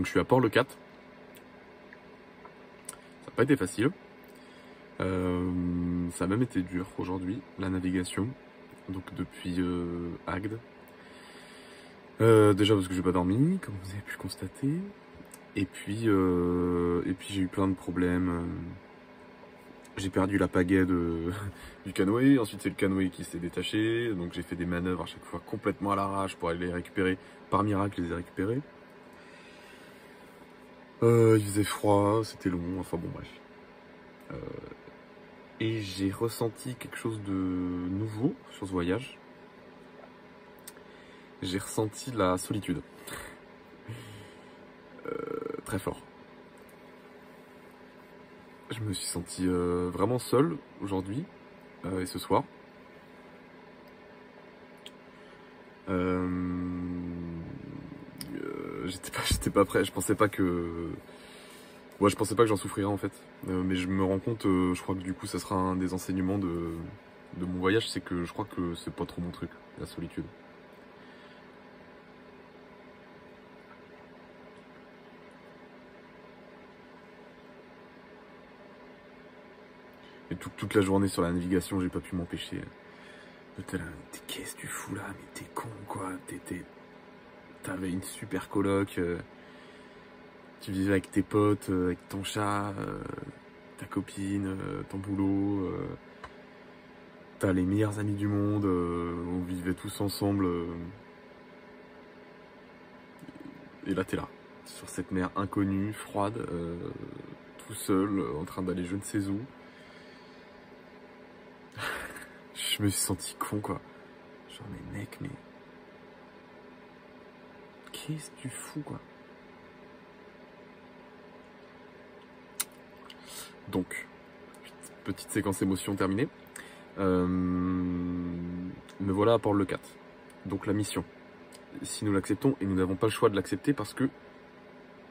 je suis à Port-le-Cat. Ça n'a pas été facile. Ça a même été dur aujourd'hui, la navigation. Donc depuis Agde. Déjà parce que j'ai pas dormi, comme vous avez pu le constater. Et puis j'ai eu plein de problèmes. J'ai perdu la pagaie du canoë, ensuite c'est le canoë qui s'est détaché, donc j'ai fait des manœuvres à chaque fois complètement à l'arrache pour aller les récupérer. Par miracle, je les ai récupérés. Il faisait froid, c'était long, enfin bon bref. Et j'ai ressenti quelque chose de nouveau sur ce voyage. J'ai ressenti la solitude. Très fort. Je me suis senti vraiment seul aujourd'hui et ce soir. J'étais pas prêt, je pensais pas que... Ouais, je pensais pas que j'en souffrirais en fait. Mais je me rends compte, je crois que du coup ça sera un des enseignements de mon voyage, c'est que je crois que c'est pas trop mon truc, la solitude. Et toute la journée sur la navigation, j'ai pas pu m'empêcher. J'étais là, qu'est-ce que tu fous là? Mais t'es con quoi, t'avais une super coloc, tu vivais avec tes potes, avec ton chat, ta copine, ton boulot, t'as les meilleurs amis du monde, on vivait tous ensemble. Et là t'es là, sur cette mer inconnue, froide, tout seul, en train d'aller je ne sais où. Je me suis senti con quoi. Genre mais mec, mais... Qu'est-ce que tu fous quoi? Donc, petite séquence émotion terminée. Me voilà à Port-le-Cat. Donc la mission. Si nous l'acceptons, et nous n'avons pas le choix de l'accepter parce que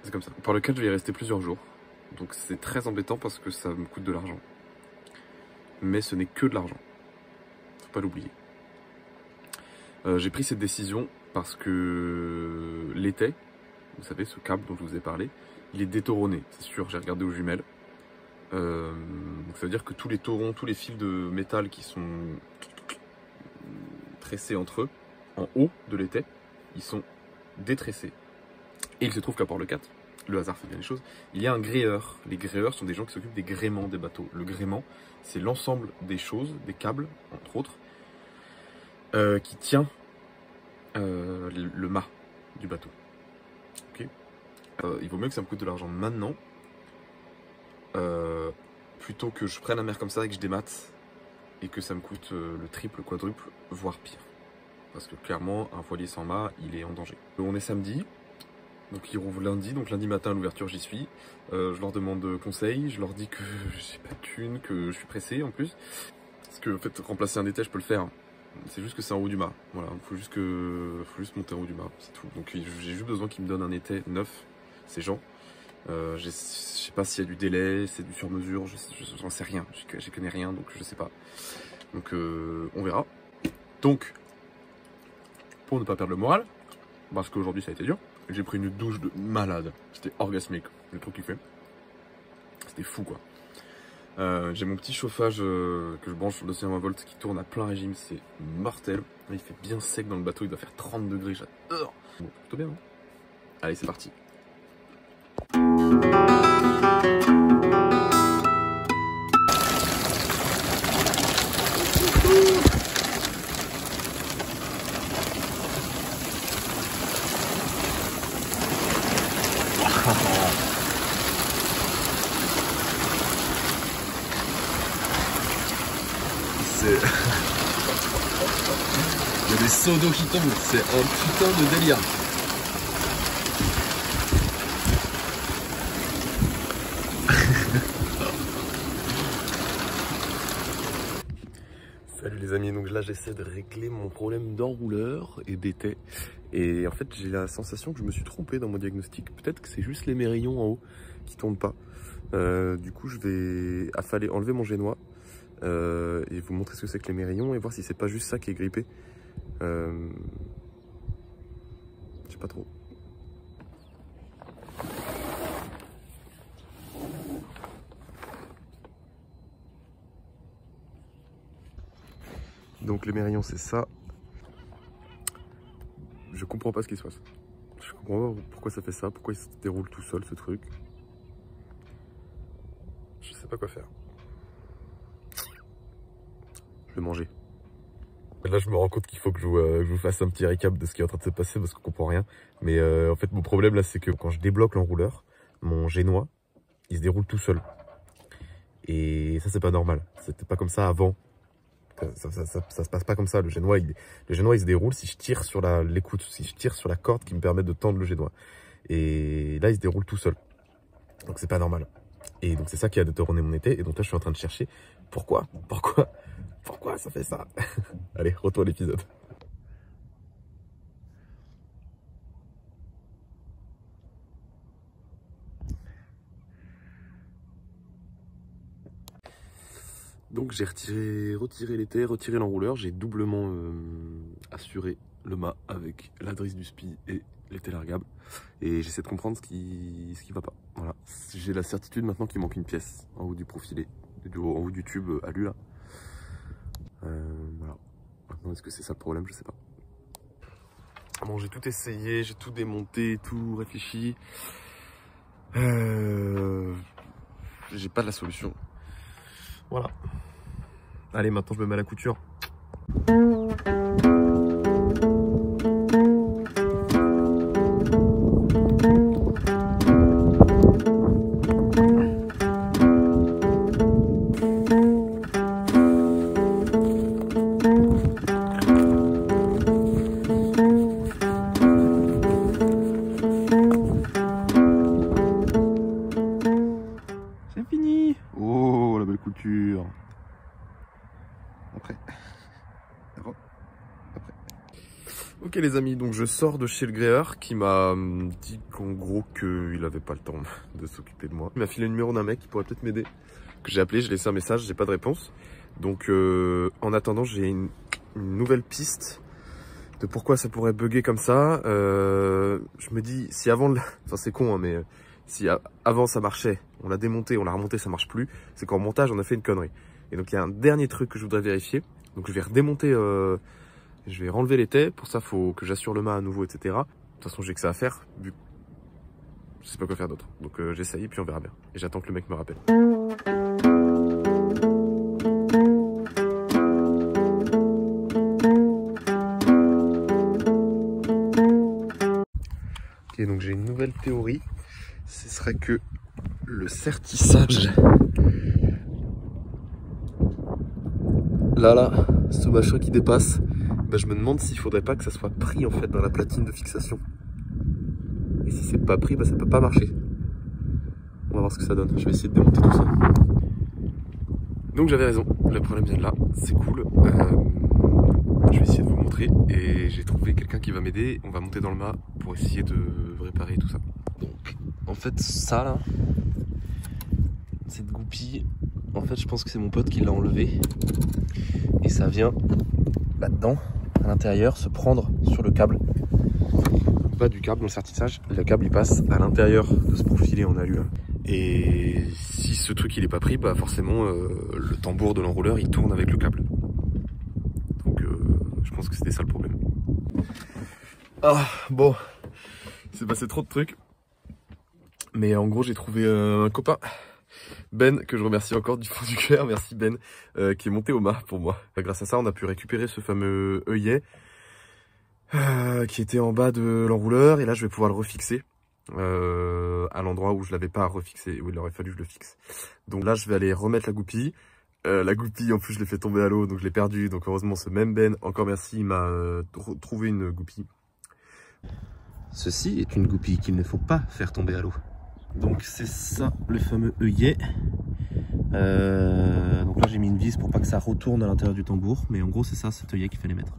c'est comme ça. Port-le-Cat, je vais y rester plusieurs jours. Donc c'est très embêtant parce que ça me coûte de l'argent. Mais ce n'est que de l'argent. Faut pas l'oublier. J'ai pris cette décision parce que l'étai, vous savez, ce câble dont je vous ai parlé, il est détauronné, c'est sûr, j'ai regardé aux jumelles. Donc ça veut dire que tous les taurons, tous les fils de métal qui sont tressés entre eux, en haut de l'étai, ils sont détressés. Et il se trouve qu'à Port-le-Cat, le hasard fait bien les choses, il y a un gréeur. Les gréeurs sont des gens qui s'occupent des gréements des bateaux. Le gréement, c'est l'ensemble des choses, des câbles, entre autres, qui tient le mât du bateau. Okay. Il vaut mieux que ça me coûte de l'argent maintenant, plutôt que je prenne la mer comme ça et que je démate et que ça me coûte le triple, quadruple, voire pire. Parce que clairement, un voilier sans mât, il est en danger. On est samedi, donc ils rouvrent lundi, donc lundi matin à l'ouverture j'y suis. Je leur demande conseil, je leur dis que j'ai pas de thune, que je suis pressé en plus. Parce que en fait, remplacer un étai, je peux le faire. C'est juste que c'est en haut du mât. Voilà, faut juste monter en haut du mât, c'est tout. Donc j'ai juste besoin qu'ils me donnent un étai neuf, ces gens. Je sais pas s'il y a du délai, c'est du sur-mesure, j'en sais rien, j'y connais rien, donc je sais pas. Donc on verra. Donc, pour ne pas perdre le moral, parce qu'aujourd'hui ça a été dur, j'ai pris une douche de malade, c'était orgasmique, j'ai trop kiffé. C'était fou quoi. J'ai mon petit chauffage que je branche sur le 220 volts qui tourne à plein régime, c'est mortel. Il fait bien sec dans le bateau, il doit faire 30 degrés, j'adore. Bon, plutôt bien, hein. Allez, c'est parti. Il y a des seaux d'eau qui tombent, c'est un putain de délire. Salut les amis, donc là j'essaie de régler mon problème d'enrouleur et d'étai. Et en fait j'ai la sensation que je me suis trompé dans mon diagnostic. Peut-être que c'est juste les mérillons en haut qui tournent pas. Du coup je vais affaler, enlever mon génois. Et vous montrer ce que c'est que les mérillons et voir si c'est pas juste ça qui est grippé. Je sais pas trop. Donc les mérillons c'est ça. Je comprends pas ce qui se passe. Je comprends pas pourquoi ça fait ça, pourquoi il se déroule tout seul ce truc. Je sais pas quoi faire. Je vais manger. Là je me rends compte qu'il faut que je vous fasse un petit récap de ce qui est en train de se passer parce qu'on comprend rien. Mais en fait mon problème là c'est que quand je débloque l'enrouleur, mon génois il se déroule tout seul. Et ça c'est pas normal. C'était pas comme ça avant. Ça se passe pas comme ça. Le génois il se déroule si je tire sur l'écoute, si je tire sur la corde qui me permet de tendre le génois. Et là il se déroule tout seul. Donc c'est pas normal. Et donc c'est ça qui a détourné mon été. Et donc là je suis en train de chercher pourquoi ça fait ça. Allez, retour à l'épisode. Donc j'ai retiré l'été, retiré l'enrouleur, j'ai doublement assuré le mât avec la drisse du spi et l'été largable. Et j'essaie de comprendre ce qui va pas. Voilà. J'ai la certitude maintenant qu'il manque une pièce en haut du profilé, en haut du tube alu là. Voilà. Maintenant est-ce que c'est ça le problème? Je sais pas. Bon, j'ai tout essayé, j'ai tout démonté, tout réfléchi. J'ai pas de la solution. Voilà. Allez, maintenant je me mets à la couture. C'est fini. Oh, la belle couture. Après. Ok les amis, donc je sors de chez le gréeur qui m'a dit qu'en gros qu'il avait pas le temps de s'occuper de moi. Il m'a filé le numéro d'un mec qui pourrait peut-être m'aider, que j'ai appelé, j'ai laissé un message, j'ai pas de réponse. Donc en attendant j'ai une nouvelle piste de pourquoi ça pourrait bugger comme ça. Je me dis si avant, enfin c'est con hein, mais si avant ça marchait, on l'a démonté, on l'a remonté, ça marche plus, c'est qu'en montage on a fait une connerie. Et donc il y a un dernier truc que je voudrais vérifier. Donc je vais redémonter, je vais renlever l'étai. Pour ça, il faut que j'assure le mât à nouveau, etc. De toute façon, j'ai que ça à faire. Vu que je sais pas quoi faire d'autre. Donc j'essaye, puis on verra bien. Et j'attends que le mec me rappelle. Ok, donc j'ai une nouvelle théorie. Ce serait que le sertissage... Là, ce machin qui dépasse, bah, je me demande s'il faudrait pas que ça soit pris en fait dans la platine de fixation. Et si c'est pas pris, bah, ça peut pas marcher. On va voir ce que ça donne. Je vais essayer de démonter tout ça. Donc j'avais raison, le problème vient de là, c'est cool. Je vais essayer de vous montrer et j'ai trouvé quelqu'un qui va m'aider. On va monter dans le mât pour essayer de réparer tout ça. Donc en fait ça là, cette goupille, en fait je pense que c'est mon pote qui l'a enlevé. Et ça vient là-dedans, à l'intérieur, se prendre sur le câble. Pas du câble dans le sertissage, le câble il passe à l'intérieur de ce profilet en alu. Et si ce truc il est pas pris, bah forcément le tambour de l'enrouleur il tourne avec le câble. Donc je pense que c'était ça le problème. Ah bon, il s'est passé trop de trucs. Mais en gros j'ai trouvé un copain. Ben, que je remercie encore du fond du cœur, merci Ben, qui est monté au mât pour moi. Grâce à ça, on a pu récupérer ce fameux œillet qui était en bas de l'enrouleur. Et là, je vais pouvoir le refixer à l'endroit où je l'avais pas refixé, où il aurait fallu que je le fixe. Donc là, je vais aller remettre la goupille. La goupille, en plus, je l'ai fait tomber à l'eau, donc je l'ai perdue. Donc heureusement, ce même Ben, encore merci, il m'a trouvé une goupille. Ceci est une goupille qu'il ne faut pas faire tomber à l'eau. Donc c'est ça le fameux œillet. Donc là j'ai mis une vis pour pas que ça retourne à l'intérieur du tambour. Mais en gros c'est ça, cet œillet qu'il fallait mettre.